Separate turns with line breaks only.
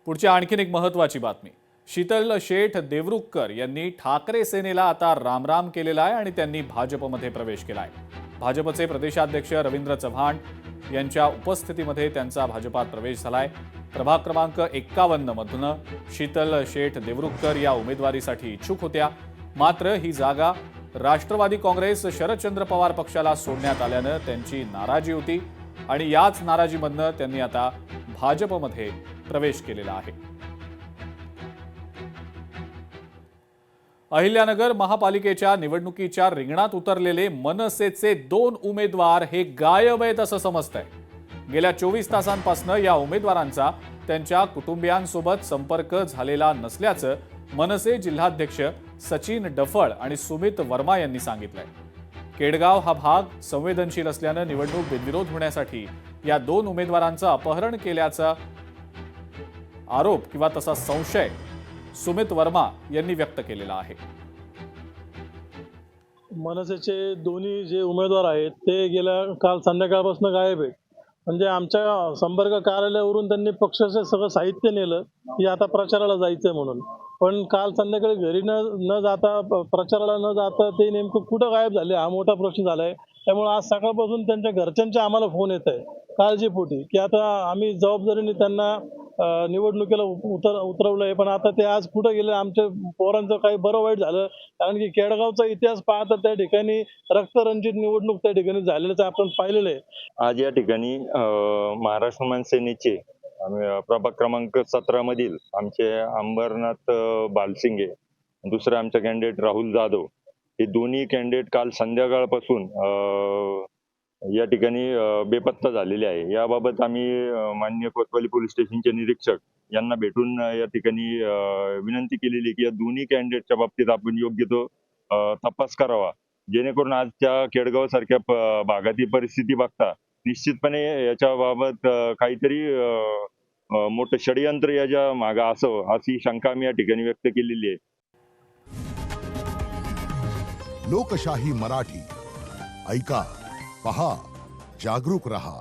पुढची आणखीन एक महत्त्वाची बातमी। शीतल शेठ देवरुखकर यांनी ठाकरे सेनेला आता रामराम केलेला आहे आणि त्यांनी भाजपमध्ये प्रवेश केलाय। भाजपचे प्रदेशाध्यक्ष रवींद्र चव्हाण यांच्या उपस्थितीमध्ये त्यांचा भाजपात प्रवेश झालाय। प्रभाग क्रमांक 51 मधून शीतल शेठ देवरुखकर या उमेदवारीसाठी इच्छुक होत्या, मात्र ही जागा राष्ट्रवादी काँग्रेस शरदचंद्र पवार पक्षाला सोडण्यात आल्यानं त्यांची नाराजी होती आणि याच नाराजीमधनं त्यांनी आता भाजपमध्ये प्रवेश केलेला आहे। अहिल्यानगर महापालिकेच्या निवडणुकीच्या रिंगणात उतरलेले मनसेचे 2 उमेदवार हे गायब आहेत असं समजतंय। गेल्या 24 तासांपासून या उमेदवारांचा त्यांच्या कुटुंबियांसोबत संपर्क झालेला नसल्याचं मनसे जिल्हाध्यक्ष सचिन डफळ आणि सुमित वर्मा यांनी सांगितलंय। केडगाव हा भाग संवेदनशील असल्यानं निवडणूक बिनविरोध होण्यासाठी या 2 उमेदवारांचं अपहरण केल्याचा आरोप किंवा तसा संशय सुमित वर्मा यांनी व्यक्त केलेला आहे।
मनसेचे दोन्ही जे उमेदवार आहेत ते गेल्या काल संध्याकाळपासून गायब आहेत। म्हणजे आमच्या संपर्क कार्यालयावरून त्यांनी पक्षाचं सगळं साहित्य नेलं की आता प्रचाराला जायचंय म्हणून, पण काल संध्याकाळी घरी न जाता प्रचाराला न जाता ते नेमकं कुठं गायब झाले हा मोठा प्रश्न झालाय। त्यामुळे आज सकाळपासून त्यांच्या घरच्यांचे आम्हाला फोन येत आहे काळजीपोटी की आता आम्ही जबाबदारीने त्यांना निवडणुकीला उतरवलंय, पण आता ते आज कुठं गेले आमच्या पोरांचं काही बरं वाईट झालं, कारण की केडगावचा इतिहास पाहता त्या ठिकाणी रक्तरंजित निवडणूक त्या ठिकाणी झालेलं आपण पाहिलेलं आहे।
आज या ठिकाणी महाराष्ट्र मनसेनेचे प्रभाग क्रमांक 17 मधील आमचे अंबरनाथ बालसिंगे, दुसरे आमचे कॅन्डिडेट राहुल जाधव, हे दोन्ही कॅन्डिडेट काल संध्याकाळपासून या ठिकाणी बेपत्ता झालेले आहे। याबाबत आम्ही माननीय कोतवाली पोलीस स्टेशनचे निरीक्षक यांना भेटून या ठिकाणी विनंती केलेली की या दोन्ही कॅन्डिडेटच्या बाबतीत आपण योग्य तो तपास करावा, जेणेकरून आजच्या केडगाव सारख्या भागातील परिस्थिती बघता निश्चितपणे याच्याबाबत काहीतरी मोठं षडयंत्र याच्या मागे असावं अशी शंका आम्ही या ठिकाणी व्यक्त केलेली आहे।
लोकशाही मराठी ऐका, पहा, जागरूक रहा।